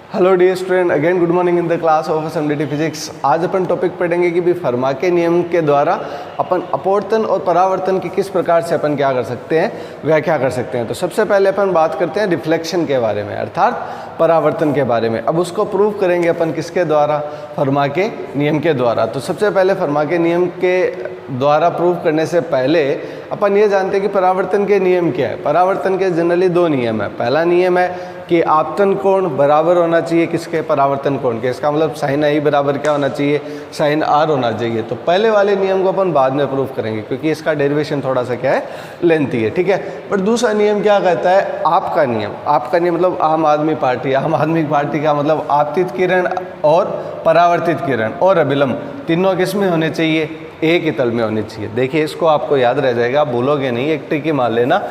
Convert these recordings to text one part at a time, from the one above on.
Hello dear student, again good morning in the class of SMDT physics. आज अपन topic पढ़ेंगे कि भी फर्मा के नियम के द्वारा अपन अपवर्तन और परावर्तन की किस प्रकार से अपन क्या कर सकते हैं, व्याख्या कर सकते हैं। तो सबसे पहले अपन बात करते हैं रिफ्लेक्शन के बारे में, अर्थात परावर्तन के बारे में। अब उसको प्रूव करेंगे अपन किसके द्वारा, फर्मा के नियम के द्वारा। तो सबसे पहले फर्मा के नियम के द्वारा प्रूव करने से पहले अपन ये जानते हैं कि परावर्तन के नियम क्या है। परावर्तन के जनरली दो नियम है। पहला नियम है कि आपतन कोण बराबर होना चाहिए किसके, परावर्तन कोण के। इसका मतलब साइन आई बराबर क्या होना चाहिए, साइन आर होना चाहिए। तो पहले वाले नियम को अपन बाद में प्रूव करेंगे क्योंकि इसका डेरिवेशन थोड़ा सा क्या है, लेंथी है, ठीक है। पर दूसरा नियम क्या कहता है, आपका नियम। आपका नियम मतलब आम आदमी पार्टी। आम आदमी पार्टी का मतलब आपतित किरण और परावर्तित किरण और अभिलंब तीनों किस में होने चाहिए, एक ही तल में होनी चाहिए। देखिए इसको आपको याद रह जाएगा, आप भूलोगे नहीं। एक ट्रिक ही मान लेना,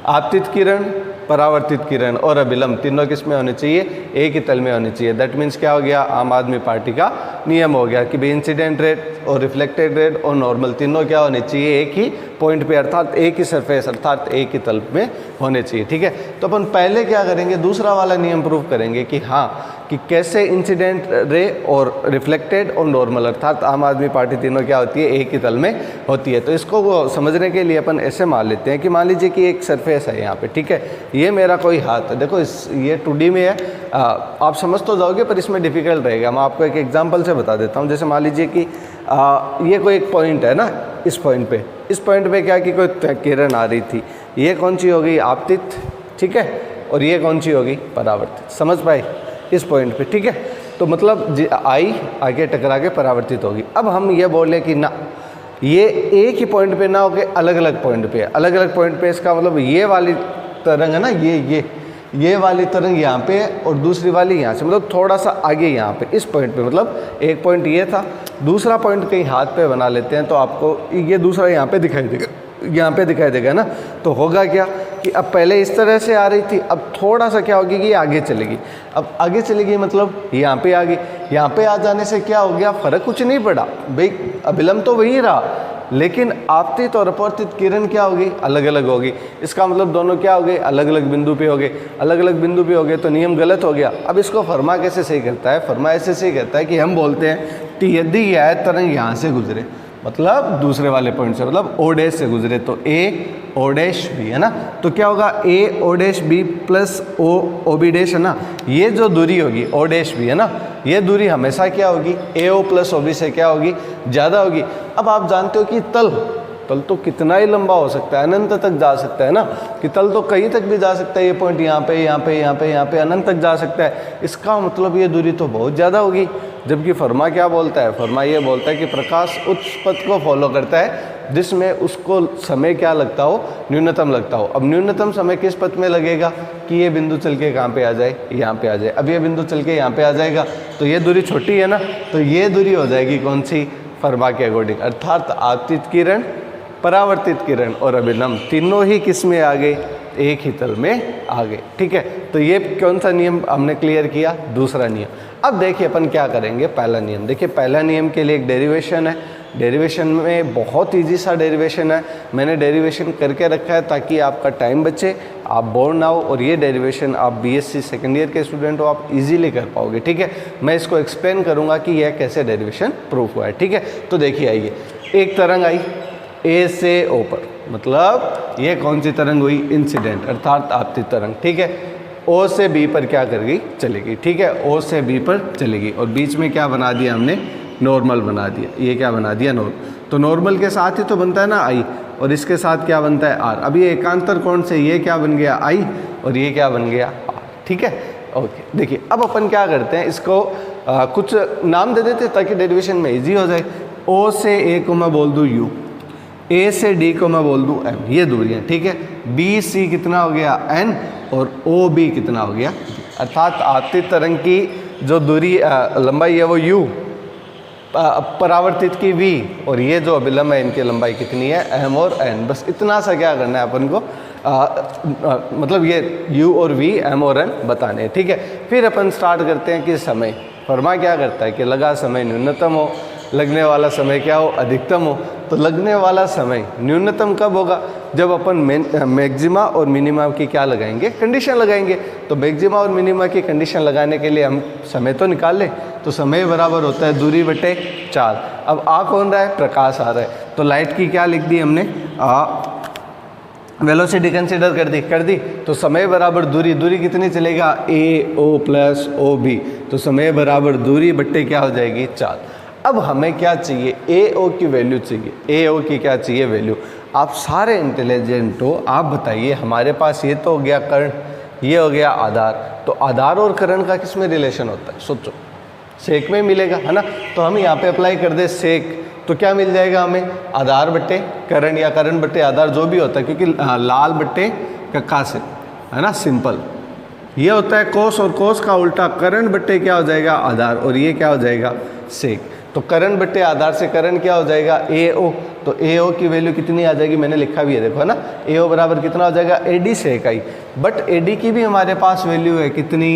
आपतित किरण, परावर्तित किरण और अभिलंब तीनों किस में होने चाहिए, एक ही तल में होनी चाहिए। दैट मीन्स क्या हो गया, आम आदमी पार्टी का नियम हो गया कि भाई इंसिडेंट रेट और रिफ्लेक्टेड रेट और नॉर्मल तीनों क्या होने चाहिए, एक ही पॉइंट पे, अर्थात एक ही सरफेस, अर्थात एक ही तल में होने चाहिए, ठीक है। तो अपन पहले क्या करेंगे, दूसरा वाला नियम प्रूव करेंगे कि हाँ, कि कैसे इंसिडेंट रे और रिफ्लेक्टेड और नॉर्मल अर्थात आम आदमी पार्टी तीनों क्या होती है, एक ही तल में होती है। तो इसको समझने के लिए अपन ऐसे मान लेते हैं कि मान लीजिए कि एक सरफेस है यहाँ पे, ठीक है। ये मेरा कोई हाथ है, देखो ये 2D में है, आप समझ तो जाओगे पर इसमें डिफिकल्ट रहेगा। मैं आपको एक एग्जांपल से बता देता हूँ। जैसे मान लीजिए कि ये कोई एक पॉइंट है ना, इस पॉइंट पे क्या कि कोई किरण आ रही थी। ये कौन सी होगी, आपतित, ठीक है, और ये कौन सी होगी, परावर्तित। समझ पाए इस पॉइंट पे, ठीक है। तो मतलब आई आगे टकरा के परावर्तित होगी। अब हम ये बोले कि ना, ये एक ही पॉइंट पे ना होके अलग अलग पॉइंट पे, अलग अलग पॉइंट पे। इसका मतलब ये वाली तरंग है ना, ये वाली तरंग यहाँ पे है और दूसरी वाली यहाँ से, मतलब थोड़ा सा आगे यहाँ पे इस पॉइंट पे। मतलब एक पॉइंट ये था, दूसरा पॉइंट कहीं हाथ पे बना लेते हैं तो आपको ये दूसरा यहाँ पे दिखाई देगा, यहाँ पे दिखाई देगा ना। तो होगा क्या कि अब पहले इस तरह से आ रही थी, अब थोड़ा सा क्या होगी कि ये आगे चलेगी। अब आगे चलेगी मतलब यहाँ पे आ गई। यहाँ पे आ जाने से क्या हो गया, फर्क कुछ नहीं पड़ा भाई, अभिलंब तो वही रहा, लेकिन आपतित और अपवर्तित किरण क्या होगी, अलग अलग होगी। इसका मतलब दोनों क्या हो गए, अलग अलग बिंदु पे हो गए। अलग अलग बिंदु पे हो गए तो नियम गलत हो गया। अब इसको फर्मा कैसे सही करता है, फर्मा ऐसे सही करता है कि हम बोलते हैं कि यदि यह तरंग यहाँ से गुजरे, मतलब दूसरे वाले पॉइंट से, मतलब ओ डैश से गुजरे, तो ए ओ डैश बी है ना, तो क्या होगा, A O dash B plus O B dash है ना। ये जो दूरी होगी ओ डैश बी है ना, ये दूरी हमेशा क्या होगी, ए ओ प्लस ओ बी से क्या होगी, ज़्यादा होगी। अब आप जानते हो कि तल तो कितना ही लंबा हो सकता है, अनंत तक जा सकता है ना, कि तल तो कहीं तक भी जा सकता है। ये पॉइंट यहाँ पे अनंत तक जा सकता है। इसका मतलब ये दूरी तो बहुत ज़्यादा होगी। जबकि फर्मा क्या बोलता है, फर्मा ये बोलता है कि प्रकाश उस पथ को फॉलो करता है जिसमें उसको समय क्या लगता हो, न्यूनतम लगता हो। अब न्यूनतम समय किस पथ में लगेगा कि ये बिंदु चल के कहाँ पे आ जाए, यहाँ पे आ जाए। अब ये बिंदु चल के यहाँ पे आ जाएगा तो ये दूरी छोटी है ना, तो ये दूरी हो जाएगी कौन सी, फर्मा के अकॉर्डिंग। अर्थात आपतित किरण, परावर्तित किरण और अभिलंब तीनों ही किस में आ गए, एक ही तल में आ गए, ठीक है। तो ये कौन सा नियम हमने क्लियर किया, दूसरा नियम। अब देखिए अपन क्या करेंगे, पहला नियम। देखिए पहला नियम के लिए एक डेरिवेशन है। डेरिवेशन में बहुत इजी सा डेरिवेशन है, मैंने डेरिवेशन करके रखा है ताकि आपका टाइम बचे, आप बोर ना हो। और ये डेरिवेशन आप बीएससी सेकेंड ईयर के स्टूडेंट हो, आप इजीली कर पाओगे, ठीक है। मैं इसको एक्सप्लेन करूँगा कि यह कैसे डेरिवेशन प्रूफ हुआ है, ठीक है। तो देखिए आइए, एक तरंग आई ए से ओ पर, मतलब ये कौन सी तरंग हुई, इंसिडेंट अर्थात आपतित तरंग, ठीक है। ओ से बी पर क्या कर गई, चलेगी, ठीक है। ओ से बी पर चलेगी और बीच में क्या बना दिया हमने, नॉर्मल बना दिया। ये क्या बना दिया, नॉर्मल। तो नॉर्मल के साथ ही तो बनता है ना आई, और इसके साथ क्या बनता है, आर। अब ये एकांतर कोण से ये क्या बन गया, आई, और ये क्या बन गया, आर, ठीक है। ओके, देखिए अब अपन क्या करते हैं, इसको कुछ नाम दे देते ताकि डेरिवेशन में ईजी हो जाए। ओ से ए को मैं बोल दूँ यू, ए से डी को मैं बोल दूँ एम, ये दूरियाँ, ठीक है। बी सी कितना हो गया, एन, और ओ बी कितना हो गया, अर्थात आपतित तरंग की जो दूरी लंबाई है वो यू, परावर्तित की वी, और ये जो अभिलंब है इनकी लंबाई कितनी है, एम और एन। बस इतना सा क्या करना है अपन को, मतलब ये यू और वी, एम और एन बताने हैं, ठीक है। फिर अपन स्टार्ट करते हैं कि समय, फर्मा क्या करता है कि लगा समय न्यूनतम हो, लगने वाला समय क्या हो, अधिकतम हो। तो लगने वाला समय न्यूनतम कब होगा, जब अपन मैक्सिमा और मिनिमा की क्या लगाएंगे, कंडीशन लगाएंगे। तो मैक्सिमा और मिनिमा की कंडीशन लगाने के लिए हम समय तो निकाल लें। तो समय बराबर होता है दूरी बटे 4। अब आ कौन रहा है, प्रकाश आ रहा है। तो लाइट की क्या लिख दी हमने, वेलोसिटी कंसीडर कर दी। तो समय बराबर दूरी, दूरी कितनी चलेगा, ए ओ प्लस ओ बी। तो समय बराबर दूरी बट्टे क्या हो जाएगी, 4। अब हमें क्या चाहिए, ए ओ की वैल्यू चाहिए। ए ओ की क्या चाहिए, वैल्यू। आप सारे इंटेलिजेंट हो, आप बताइए, हमारे पास ये तो हो गया कर्ण, ये हो गया आधार। तो आधार और कर्ण का किस में रिलेशन होता है, सोचो, सेक में मिलेगा, है ना। तो हम यहाँ पे अप्लाई कर दे सेक, तो क्या मिल जाएगा हमें, आधार बट्टे कर्ण या कर्ण बट्टे आधार, जो भी होता है, क्योंकि लाल बट्टे कक्का से, है ना, सिंपल। ये होता है कोस, और कोस का उल्टा कर्ण बट्टे क्या हो जाएगा, आधार, और ये क्या हो जाएगा, सेक। तो कर्ण बट्टे आधार से कर्ण क्या हो जाएगा, ए ओ। तो ए ओ की वैल्यू कितनी आ जाएगी, मैंने लिखा भी है, देखो, है ना। ए ओ बराबर कितना हो जाएगा, a d sec i. But a d की भी हमारे पास वैल्यू है कितनी,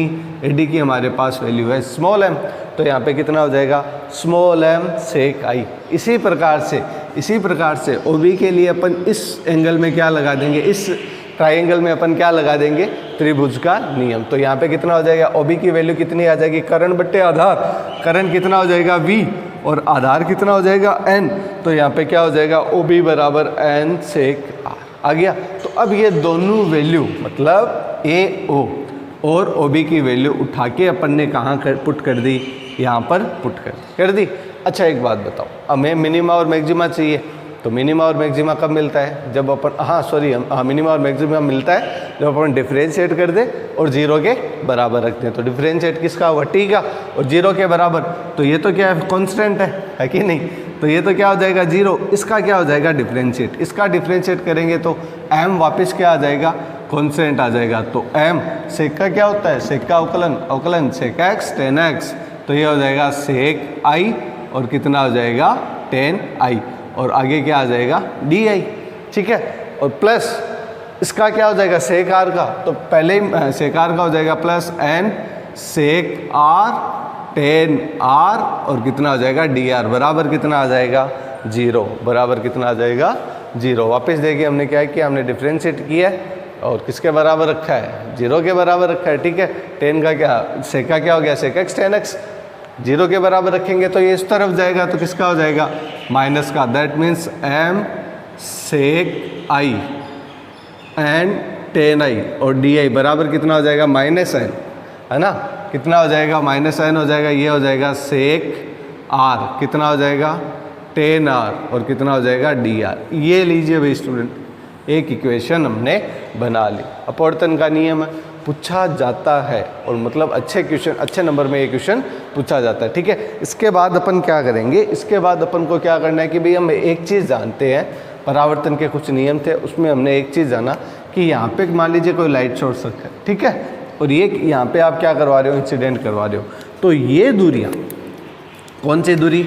ए डी की हमारे पास वैल्यू है स्मॉल एम। तो यहाँ पे कितना हो जाएगा, स्मॉल एम सेक आई। इसी प्रकार से ओ बी के लिए अपन इस एंगल में क्या लगा देंगे, इस ट्राइंगल में अपन क्या लगा देंगे, त्रिभुज का नियम। तो यहाँ पे कितना हो जाएगा, ओ बी की वैल्यू कितनी आ जाएगी, कर्ण बट्टे आधार, कर्ण कितना हो जाएगा v, और आधार कितना हो जाएगा n। तो यहाँ पे क्या हो जाएगा, ओ बी बराबर n सेक r आ गया। तो अब ये दोनों वैल्यू, मतलब ए ओ और ओ बी की वैल्यू उठा के अपन ने कहाँ पुट कर दी, यहाँ पर पुट कर दी। अच्छा एक बात बताओ, हमें मिनिमा और मैक्सिमा चाहिए। तो मिनिमा और मैक्सिमा कब मिलता है, जब अपन मिनिमा और मैक्सिमा मिलता है जब अपन डिफरेंशिएट कर दे और 0 के बराबर रखते हैं। तो डिफरेंशिएट किसका हुआ, टी का, और 0 के बराबर। तो ये तो क्या है, कांस्टेंट है कि नहीं। तो ये तो क्या हो जाएगा 0, इसका क्या हो जाएगा डिफरेंशिएट, इसका डिफरेंशिएट करेंगे तो m वापस क्या आ जाएगा, कांस्टेंट आ जाएगा। तो m सेक का क्या होता है, सेक का अवकलन सेक x tan x। तो ये हो जाएगा सेक i, और कितना हो जाएगा tan i, और आगे क्या आ जाएगा डी आई, ठीक है। और प्लस इसका क्या हो जाएगा, सेक आर का, तो पहले ही सेक आर का हो जाएगा plus n sec r tan r, और कितना हो जाएगा डी आर, बराबर कितना आ जाएगा 0, बराबर कितना आ जाएगा 0। वापस देखिए हमने क्या किया, हमने डिफ्रेंशिएट किया है और किसके बराबर रखा है, 0 के बराबर रखा है, ठीक है। टेन का क्या, सेक का क्या हो गया, सेक एक्स टेन एक्स। 0 के बराबर रखेंगे तो ये इस तरफ जाएगा, तो किसका हो जाएगा, माइनस का। That means m sec i and ten I, और डी आई बराबर कितना हो जाएगा माइनस n, है ना। कितना हो जाएगा, माइनस n हो जाएगा। ये हो जाएगा सेक r, कितना हो जाएगा टेन r, और कितना हो जाएगा डी आर। ये लीजिए भाई स्टूडेंट, एक इक्वेशन हमने बना ली। अपवर्तन का नियम है, पूछा जाता है, और मतलब अच्छे क्वेश्चन, अच्छे नंबर में ये क्वेश्चन पूछा जाता है, ठीक है। इसके बाद अपन क्या करेंगे, इसके बाद अपन को क्या करना है कि भाई हम एक चीज़ जानते हैं, परावर्तन के कुछ नियम थे, उसमें हमने एक चीज़ जाना कि यहाँ पे मान लीजिए कोई लाइट सोर्स रखा है, ठीक है, और ये यहाँ पे आप क्या करवा रहे हो, इंसिडेंट करवा रहे हो। तो ये दूरियाँ, कौन सी दूरी,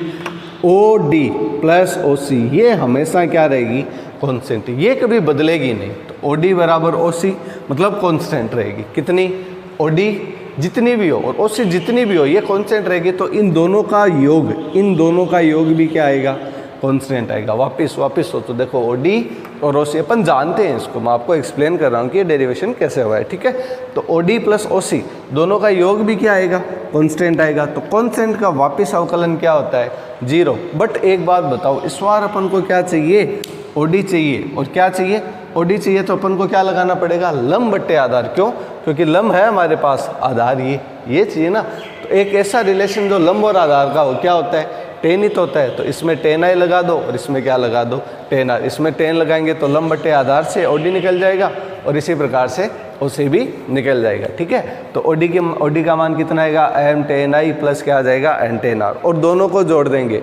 ओ डी प्लस ओ सी, ये हमेशा क्या रहेगी, कॉन्स्टेंट, ये कभी बदलेगी नहीं। तो ओ डी बराबर ओ सी, मतलब कॉन्स्टेंट रहेगी। कितनी, ओ डी जितनी भी हो और ओ सी जितनी भी हो, ये कॉन्स्टेंट रहेगी। तो इन दोनों का योग भी क्या आएगा, कॉन्स्टेंट आएगा। वापस हो, तो देखो ओ डी और ओ सी अपन जानते हैं, इसको मैं आपको एक्सप्लेन कर रहा हूँ कि ये डेरिवेशन कैसे हुआ है, ठीक है। तो ओ डी प्लस ओ सी दोनों का योग भी क्या आएगा, कॉन्स्टेंट आएगा। तो कॉन्स्टेंट का वापस अवकलन क्या होता है, 0। बट एक बात बताओ, इस बार अपन को क्या चाहिए, ओ डी चाहिए, और क्या चाहिए, ओ डी चाहिए। तो अपन को क्या लगाना पड़ेगा, लंब बट्टे आधार। क्यों, क्योंकि लंब है हमारे पास, आधार ये चाहिए ना। तो एक ऐसा रिलेशन जो लंब और आधार का हो, क्या होता है, टेन ही तो होता है। तो इसमें टेन आई लगा दो, और इसमें क्या लगा दो, टेन आर। इसमें टेन लगाएंगे तो लंब बट्टे आधार से ओ डी निकल जाएगा, और इसी प्रकार से ओ सी भी निकल जाएगा, ठीक है। तो ओ डी का मान कितना आएगा, एम टेन आई प्लस क्या आ जाएगा, एन टेन आर, और दोनों को जोड़ देंगे,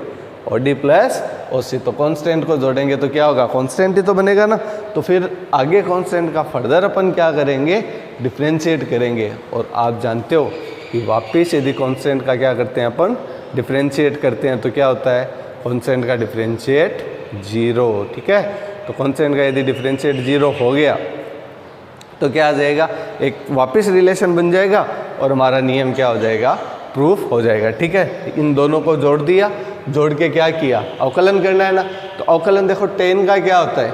ओ डी प्लस ओ सी। तो कांस्टेंट को जोड़ेंगे तो क्या होगा, कांस्टेंट ही तो बनेगा ना। तो फिर आगे कांस्टेंट का फर्दर अपन क्या करेंगे, डिफ्रेंशिएट करेंगे। और आप जानते हो कि वापस यदि कांस्टेंट का क्या करते हैं अपन, डिफ्रेंशिएट करते हैं, तो क्या होता है, कांस्टेंट का डिफ्रेंशिएट 0, ठीक है। तो कांस्टेंट का यदि डिफ्रेंशिएट 0 हो गया तो क्या आ जाएगा, एक वापस रिलेशन बन जाएगा, और हमारा नियम क्या हो जाएगा, प्रूफ हो जाएगा, ठीक है। इन दोनों को जोड़ दिया, जोड़ के क्या किया, अवकलन करना है ना। तो अवकलन देखो, टेन का क्या होता है,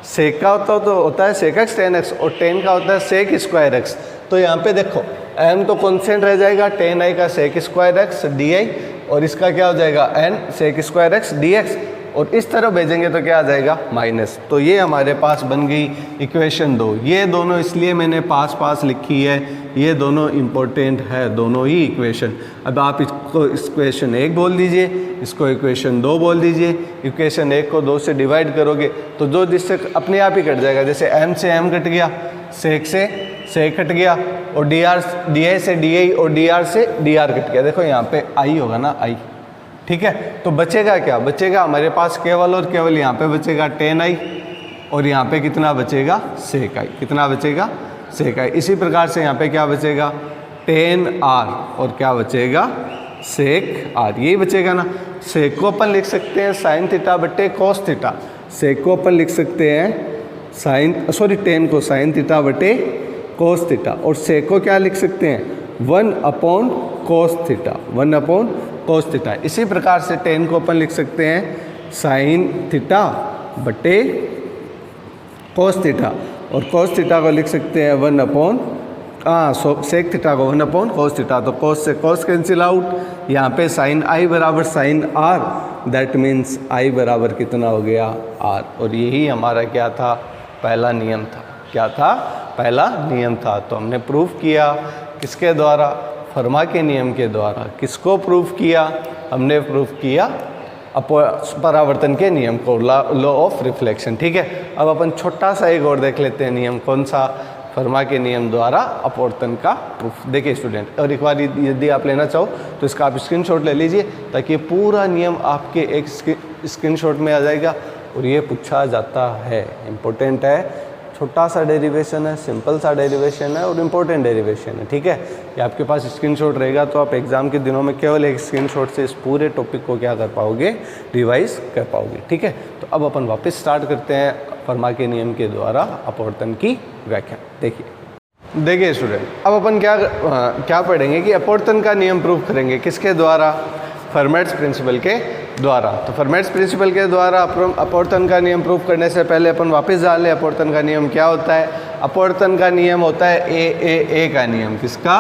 सेक का होता है सेक एक्स टेन एक्स, और टेन का होता है सेक स्क्वायर एक्स। तो यहाँ पे देखो m तो कॉन्स्टेंट रह जाएगा, टेन आई का sec square x d i, और इसका क्या हो जाएगा n sec square x d x, और इस तरफ भेजेंगे तो क्या आ जाएगा माइनस। तो ये हमारे पास बन गई इक्वेशन 2। ये दोनों इसलिए मैंने पास पास लिखी है, ये दोनों इम्पोर्टेंट है दोनों ही इक्वेशन। अब आप इसको इक्वेशन 1 बोल दीजिए, इसको इक्वेशन 2 बोल दीजिए। इक्वेशन 1 को 2 से डिवाइड करोगे तो जो जिससे अपने आप ही कट जाएगा, जैसे m से m कट गया, सेक से सेक कट गया, और डी आई से डी आई और डी आर से डी आर कट गया। देखो यहाँ पे आई होगा ना, आई, ठीक है। तो बचेगा क्या, बचेगा हमारे पास केवल और केवल यहाँ पे बचेगा टेन आई, और यहाँ पे कितना बचेगा सेक आई, कितना बचेगा सेक आई। इसी प्रकार से यहाँ पे क्या बचेगा टेन आर, और क्या बचेगा सेक आर, यही बचेगा ना। सेक को अपन लिख सकते हैं साइन थीटा बट्टे कॉस थीटा, सेक को अपन लिख सकते हैं टेन को साइन थीटा बटे कोस थीटा, और सेक को क्या लिख सकते हैं 1 upon cos theta, 1 upon cos theta. इसी प्रकार से टेन को अपन लिख सकते हैं साइन थीटा बटे कोस थीटा, और कोस थीटा को लिख सकते हैं 1 अपॉन सेक थीटा को 1 अपॉन कोस थीटा। तो कोस से कोस कैंसिल आउट, यहाँ पे साइन आई बराबर sine r, that means i बराबर कितना हो गया आर। और यही हमारा क्या था पहला नियम था, क्या था पहला नियम था। तो हमने प्रूफ किया किसके द्वारा, फर्मा के नियम के द्वारा। किसको प्रूफ किया, हमने प्रूफ किया परावर्तन के नियम को, लॉ ऑफ रिफ्लेक्शन, ठीक है। अब अपन छोटा सा एक और देख लेते हैं नियम, कौन सा, फर्मा के नियम द्वारा अपवर्तन का प्रूफ। देखिए स्टूडेंट, और एक बार यदि आप लेना चाहो तो इसका आप स्क्रीनशॉट ले लीजिए, ताकि पूरा नियम आपके एक स्क्रीनशॉट में आ जाएगा, और ये पूछा जाता है, इम्पोर्टेंट है। छोटा सा डेरिवेशन है, सिंपल सा डेरिवेशन है, और इम्पोर्टेंट डेरिवेशन है, ठीक है। ये आपके पास स्क्रीनशॉट रहेगा, तो आप एग्जाम के दिनों में केवल एक स्क्रीनशॉट से इस पूरे टॉपिक को क्या कर पाओगे, रिवाइज कर पाओगे, ठीक है। तो अब अपन वापस स्टार्ट करते हैं फर्मा के नियम के द्वारा अपवर्तन की व्याख्या। देखिए स्टूडेंट, अब अपन क्या पढ़ेंगे कि अपवर्तन का नियम प्रूफ करेंगे किसके द्वारा, फर्मेट्स प्रिंसिपल के द्वारा। तो फर्मेट्स प्रिंसिपल के द्वारा अपवर्तन का नियम प्रूफ करने से पहले अपन वापस जान लें अपवर्तन का नियम क्या होता है। अपवर्तन का नियम होता है ए का नियम, किसका,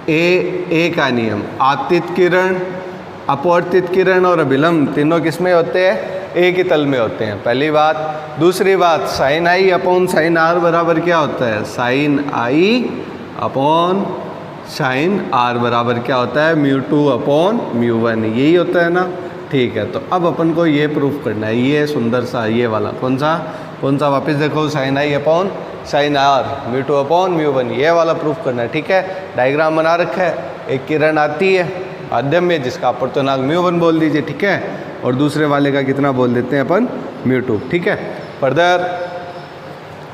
ए का नियम। आपतित किरण, अपवर्तित किरण और अभिलंब तीनों किसमें होते हैं, ए के तल में होते हैं, पहली बात। दूसरी बात, sine i upon sine r बराबर क्या होता है, sine i upon sine r बराबर क्या होता है, म्यू 2 अपॉन म्यू 1, यही होता है ना, ठीक है। तो अब अपन को ये प्रूफ करना है, ये सुंदर सा ये वाला कौन सा वापस देखो, sine i upon sine r mu 2 upon mu 1, ये वाला प्रूफ करना है, ठीक है। डायग्राम बना रखा है, एक किरण आती है माध्यम में जिसका अपवर्तनांक म्यू 1 बोल दीजिए, ठीक है, और दूसरे वाले का कितना बोल देते हैं अपन, म्यू 2, ठीक है। फर्दर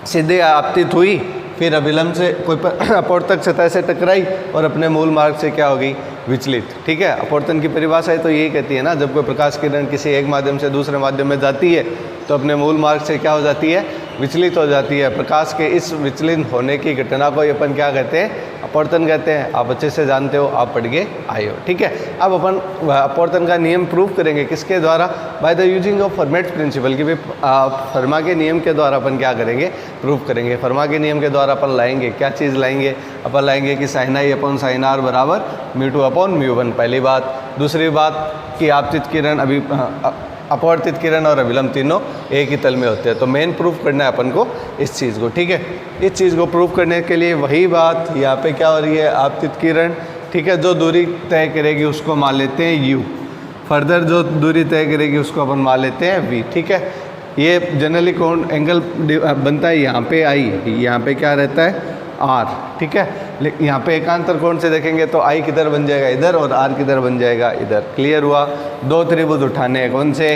सीधे आपतित हुई, फिर अभिलंब से कोई अपवर्तक सतह से टकराई और अपने मूल मार्ग से क्या हो गई, विचलित, ठीक है। अपवर्तन की परिभाषा है तो यही कहती है ना, जब कोई प्रकाश किरण किसी एक माध्यम से दूसरे माध्यम में जाती है तो अपने मूल मार्ग से क्या हो जाती है, विचलित हो जाती है। प्रकाश के इस विचलित होने की घटना को अपन क्या कहते हैं, अपवर्तन कहते हैं। आप अच्छे से जानते हो, आप पढ़ के आए हो, ठीक है। अब अपन अपवर्तन का नियम प्रूफ करेंगे किसके द्वारा, by the using of Fermat's principle, की भी फर्मा के नियम के द्वारा अपन क्या करेंगे, प्रूफ करेंगे। फर्मा के नियम के द्वारा अपन लाएंगे, क्या चीज़ लाएंगे, अपन लाएंगे कि sine i upon sine r बराबर म्यू 2 अपॉन म्यू 1, पहली बात। दूसरी बात कि आपतित किरण अपवर्तित किरण और अभिलंब तीनों एक ही तल में होते हैं। तो मेन प्रूफ करना है अपन को इस चीज़ को, ठीक है। इस चीज़ को प्रूफ करने के लिए वही बात यहाँ पे क्या हो रही है, आपतित किरण, ठीक है, जो दूरी तय करेगी उसको मान लेते हैं u, फर्दर जो दूरी तय करेगी उसको अपन मान लेते हैं v, ठीक है। ये जनरली कौन एंगल बनता है, यहाँ पे आई, यहाँ पे क्या रहता है r, ठीक है। लेकिन यहाँ पे एकांतर कोण से देखेंगे तो i किधर बन जाएगा, इधर, और r किधर बन जाएगा, इधर। क्लियर हुआ। दो त्रिभुज उठाने हैं, कौन से,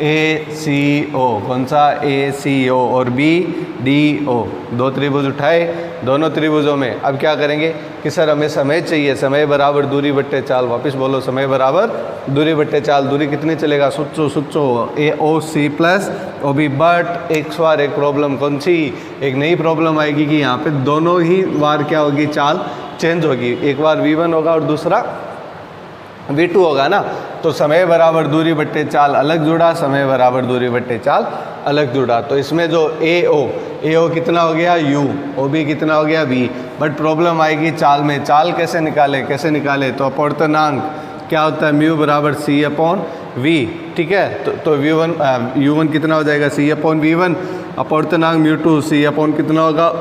ACO, कौन सा, ACO और BDO, दो त्रिभुज उठाए, दोनों त्रिभुजों में अब क्या करेंगे कि सर हमें समय चाहिए, समय बराबर दूरी बट्टे चाल, वापस बोलो, समय बराबर दूरी बट्टे चाल। दूरी कितनी चलेगा, सुचो AOC प्लस OB, बट एक बार एक प्रॉब्लम, कौन सी, एक नई प्रॉब्लम आएगी कि यहाँ पे दोनों ही बार क्या होगी, चाल चेंज होगी। एक बार V1 होगा और दूसरा V2 होगा ना। तो समय बराबर दूरी बट्टे चाल अलग जुड़ा, समय बराबर दूरी बट्टे चाल अलग जुड़ा। तो इसमें जो ए ओ कितना हो गया u, ओ बी कितना हो गया v। बट प्रॉब्लम आएगी चाल में। चाल कैसे निकाले तो अपवर्तनांक क्या होता है, म्यू बराबर c अपॉन v। ठीक है, तो u1 कितना हो जाएगा c अपॉन v1, अपवर्तनांक म्यू2 c अपॉन कितना होगा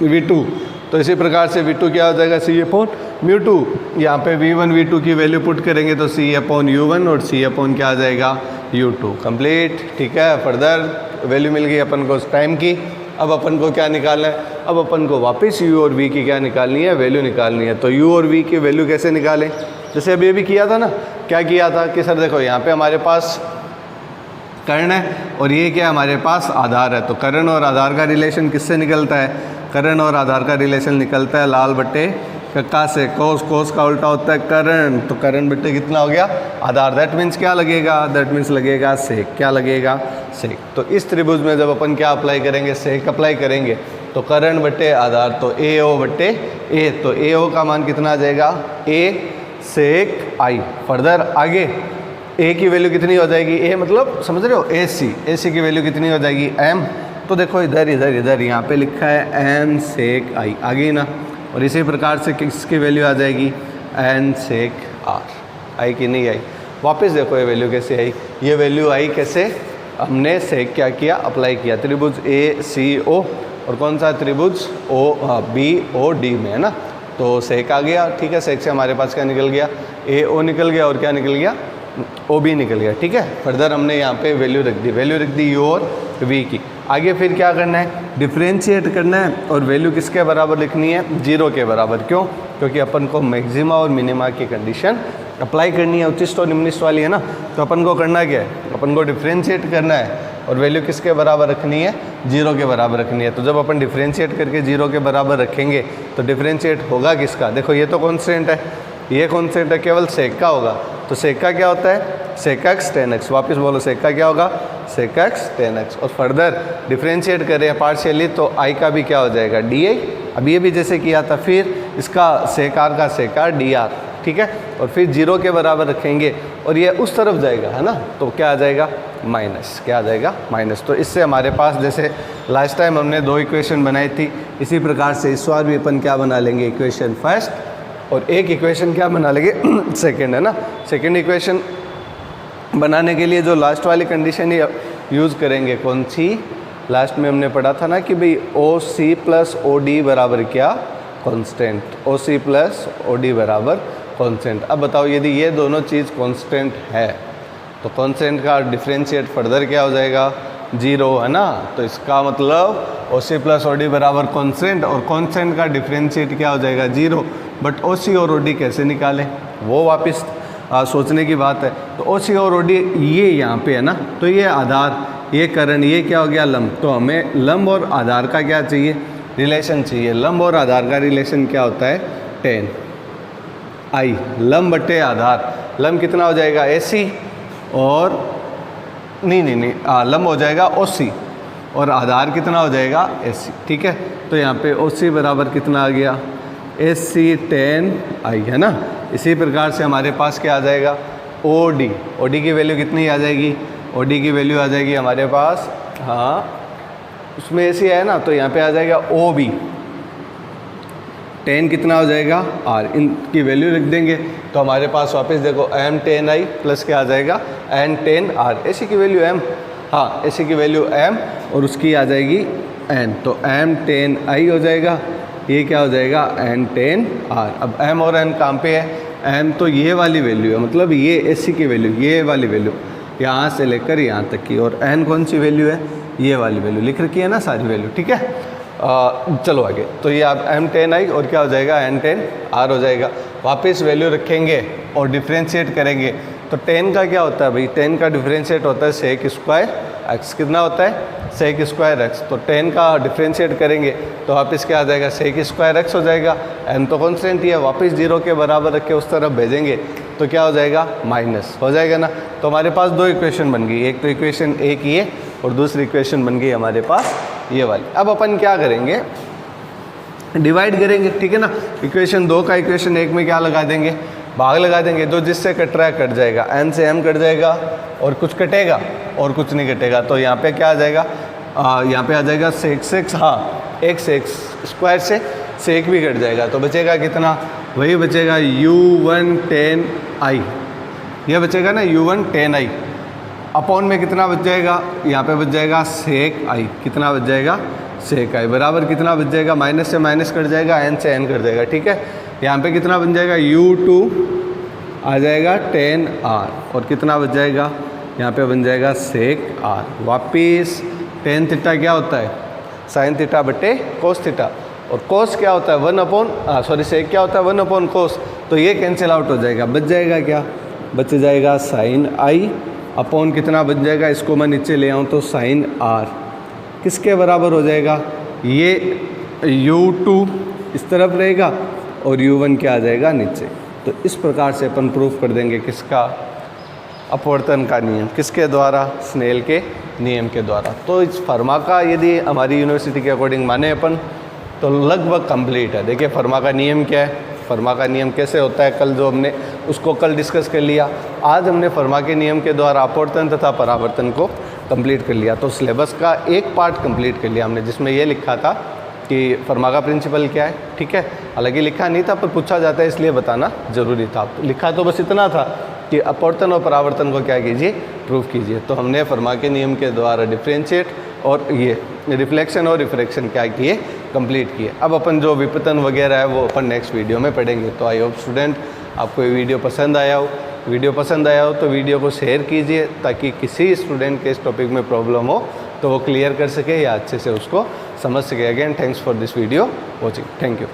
v2। तो इसी प्रकार से v2 क्या हो जाएगा c अपॉन म्यू2। यहाँ पे v1 v2 की वैल्यू पुट करेंगे तो c अपॉन u1 और c अपॉन क्या आ जाएगा u2। कंप्लीट। ठीक है, फर्दर वैल्यू मिल गई अपन को टाइम की। अब अपन को क्या निकालना है, अब अपन को वापस u और v की क्या निकालनी है, वैल्यू निकालनी है। तो u और v की वैल्यू कैसे निकालें, जैसे अभी अभी किया था ना। क्या किया था कि सर देखो यहाँ पे हमारे पास कर्ण है और ये क्या हमारे पास आधार है। तो कर्ण और आधार का रिलेशन किससे निकलता है, कर्ण और आधार का रिलेशन निकलता है लाल बट्टे कक्का से। कोस का उल्टा होता है कर्ण, तो कर्ण बट्टे कितना हो गया आधार। दैट मीन्स क्या लगेगा, दैट मीन्स लगेगा सेक। क्या लगेगा, सेक। तो इस त्रिभुज में जब अपन क्या अप्लाई करेंगे, सेक अप्लाई करेंगे। तो कर्ण बट्टे आधार, तो ए ओ बट्टे ए, तो ए ओ का मान कितना आ जाएगा ए सेक आई। फर्दर आगे ए की वैल्यू कितनी हो जाएगी, ए मतलब समझ रहे हो ए सी की वैल्यू कितनी हो जाएगी एम। तो देखो इधर यहाँ पे लिखा है एम सेक आई, आ गई ना। और इसी प्रकार से किसकी वैल्यू आ जाएगी एन सेक आर। आई कि नहीं आई, वापस देखो ये वैल्यू कैसे आई। ये वैल्यू आई कैसे, हमने सेक क्या किया, अप्लाई किया त्रिभुज ए सी ओ, और कौन सा त्रिभुज ओ बी ओ डी में है ना। तो सेक आ गया। ठीक है, सेक से हमारे पास क्या निकल गया, ए ओ निकल गया और क्या निकल गया ओ बी निकल गया। ठीक है, फर्दर हमने यहाँ पे वैल्यू रख दी यू और वी की। आगे फिर क्या करना है, डिफ्रेंशिएट करना है और वैल्यू किसके बराबर लिखनी है, 0 के बराबर। क्यों, क्योंकि अपन को मैक्सिमा और मिनिमा की कंडीशन अप्लाई करनी है, उच्चिष्ट और निम्निष्ठ वाली है ना। तो अपन को करना क्या है, अपन को डिफ्रेंशिएट करना है और वैल्यू किसके बराबर रखनी है, 0 के बराबर रखनी है। तो जब अपन डिफ्रेंशिएट करके 0 के बराबर रखेंगे तो डिफ्रेंशिएट होगा किसका, देखो ये तो कॉन्स्टेंट है, ये कॉन्स्टेंट है, केवल सेक का होगा। तो सेक का क्या होता है, सेक एक्स टेन एक्स। वापस बोलो, सेक का क्या होगा, सेक एक्स टेन एक्स। और फर्दर डिफ्रेंशिएट करें पार्शियली तो आई का भी क्या हो जाएगा डी आई। अब ये भी जैसे किया था, फिर इसका सेक आर का सेक आर डी आर। ठीक है, और फिर 0 के बराबर रखेंगे और ये उस तरफ जाएगा है ना, तो क्या आ जाएगा माइनस। क्या आ जाएगा माइनस। तो इससे हमारे पास जैसे लास्ट टाइम हमने 2 इक्वेशन बनाई थी, इसी प्रकार से इस बार भी अपन क्या बना लेंगे, इक्वेशन फर्स्ट और एक इक्वेशन क्या बना लेंगे सेकेंड, है ना। सेकेंड इक्वेशन बनाने के लिए जो लास्ट वाली कंडीशन ही यूज़ करेंगे, कौन सी, लास्ट में हमने पढ़ा था ना कि भाई ओ सी प्लस ओ डी बराबर क्या, कांस्टेंट। ओ सी प्लस ओ डी बराबर कांस्टेंट। अब बताओ यदि ये दोनों चीज़ कांस्टेंट है तो कांस्टेंट का डिफरेंशिएट फर्दर क्या हो जाएगा, 0, है ना। तो इसका मतलब ओ सी प्लस ओ डी बराबर कांस्टेंट और कांस्टेंट का डिफरेंशिएट क्या हो जाएगा 0। बट ओ सी और ओ डी कैसे निकालें, वो वापस सोचने की बात है। तो ओ सी और ओ डी ये यहाँ पे है ना, तो ये आधार, ये करण, ये क्या हो गया लंब। तो हमें लंब और आधार का क्या चाहिए, रिलेशन चाहिए। लंब और आधार का रिलेशन क्या होता है, 10 आई लंब बटे आधार। लंब कितना हो जाएगा AC और नहीं लंब हो जाएगा OC और आधार कितना हो जाएगा AC। ठीक है, तो यहाँ पे OC बराबर कितना आ गया, AC 10 आई, है ना। इसी प्रकार से हमारे पास क्या आ जाएगा OD। OD की वैल्यू कितनी आ जाएगी, OD की वैल्यू आ जाएगी हमारे पास, हाँ उसमें AC है ना, तो यहाँ पे आ जाएगा OB 10 कितना हो जाएगा R। इनकी वैल्यू लिख देंगे तो हमारे पास वापस देखो M 10 I प्लस क्या आ जाएगा N 10 R। AC की वैल्यू M, हाँ AC की वैल्यू M और उसकी आ जाएगी N, तो M 10 I हो जाएगा, ये क्या हो जाएगा N 10 R। अब M और N कहाँ पे है, M तो ये वाली वैल्यू है, मतलब ये AC की वैल्यू, ये वाली वैल्यू यहाँ से लेकर यहाँ तक की, और N कौन सी वैल्यू है, ये वाली वैल्यू लिख रखी है ना सारी वैल्यू। ठीक है, चलो आगे। तो ये आप M 10 I और क्या हो जाएगा N 10 R हो जाएगा। वापस वैल्यू रखेंगे और डिफ्रेंशिएट करेंगे तो 10 का क्या होता है भाई, 10 का डिफ्रेंशिएट होता है सेक स्क्वायर x। कितना होता है, सेक स्क्वायर x। तो 10 का डिफ्रेंशिएट करेंगे तो वापस क्या आ जाएगा, सेक स्क्वायर x हो जाएगा। m तो कॉन्स्टेंट ही है, वापस 0 के बराबर रख के उस तरफ भेजेंगे तो क्या हो जाएगा माइनस हो जाएगा ना। तो हमारे पास 2 इक्वेशन बन गई, एक तो इक्वेशन एक ये और दूसरी इक्वेशन बन गई हमारे पास ये वाली। अब अपन क्या करेंगे, डिवाइड करेंगे। ठीक है ना, इक्वेशन 2 का इक्वेशन 1 में क्या लगा देंगे, भाग लगा देंगे, जो जिससे कट रहा है कट जाएगा, n से m कट जाएगा और कुछ कटेगा और कुछ नहीं कटेगा। तो यहाँ पे क्या आ जाएगा, यहाँ पे आ जाएगा सेक सेक्स, हाँ एक सेक्स स्क्वायर से सेक भी कट जाएगा। तो बचेगा कितना, वही बचेगा u1 tan i, ये बचेगा ना u1 tan i। अपॉन में कितना बच जाएगा, यहाँ पे बच जाएगा सेक i, कितना बच जाएगा सेक i बराबर कितना बच जाएगा, माइनस से माइनस कट जाएगा, n से n कट जाएगा, ठीक है। यहाँ पे कितना बन जाएगा, u2 आ जाएगा tan r और कितना बच जाएगा, यहाँ पे बन जाएगा सेक r। वापिस tan थीटा क्या होता है, साइन थीटा बटे कोस थीटा, और कोस क्या होता है 1 अपॉन सेक क्या होता है 1 अपॉन कोस। तो ये कैंसिल आउट हो जाएगा, बच जाएगा क्या, बच जाएगा साइन i अपॉन कितना बच जाएगा, इसको मैं नीचे ले आऊँ तो साइन r किसके बराबर हो जाएगा, ये u2 इस तरफ रहेगा और u1 क्या आ जाएगा नीचे। तो इस प्रकार से अपन प्रूफ कर देंगे किसका, अपवर्तन का नियम, किसके द्वारा, स्नेल के नियम के द्वारा। तो इस फर्मा का यदि हमारी यूनिवर्सिटी के अकॉर्डिंग माने अपन तो लगभग कंप्लीट है। देखिए फर्मा का नियम क्या है, फर्मा का नियम कैसे होता है, कल जो हमने उसको कल डिस्कस कर लिया। आज हमने फर्मा के नियम के द्वारा अपवर्तन तथा परावर्तन को कंप्लीट कर लिया। तो सिलेबस का एक पार्ट कंप्लीट कर लिया हमने, जिसमें ये लिखा था कि फर्मा का प्रिंसिपल क्या है, ठीक है। हालांकि लिखा नहीं था पर पूछा जाता है इसलिए बताना ज़रूरी था। लिखा तो बस इतना था कि अपवर्तन और परावर्तन को क्या कीजिए, प्रूफ कीजिए। तो हमने फर्मा के नियम के द्वारा डिफरेंशिएट और ये रिफ्लेक्शन और रिफ्रैक्शन क्या किए, कंप्लीट किए। अब अपन जो विपतन वगैरह है वो अपन नेक्स्ट वीडियो में पढ़ेंगे। तो आई होप स्टूडेंट आपको ये वीडियो पसंद आया हो। वीडियो पसंद आया हो तो वीडियो को शेयर कीजिए ताकि किसी स्टूडेंट के इस टॉपिक में प्रॉब्लम हो तो वो क्लियर कर सके या अच्छे से उसको समझ सके। Again thanks for this video watching, thank you.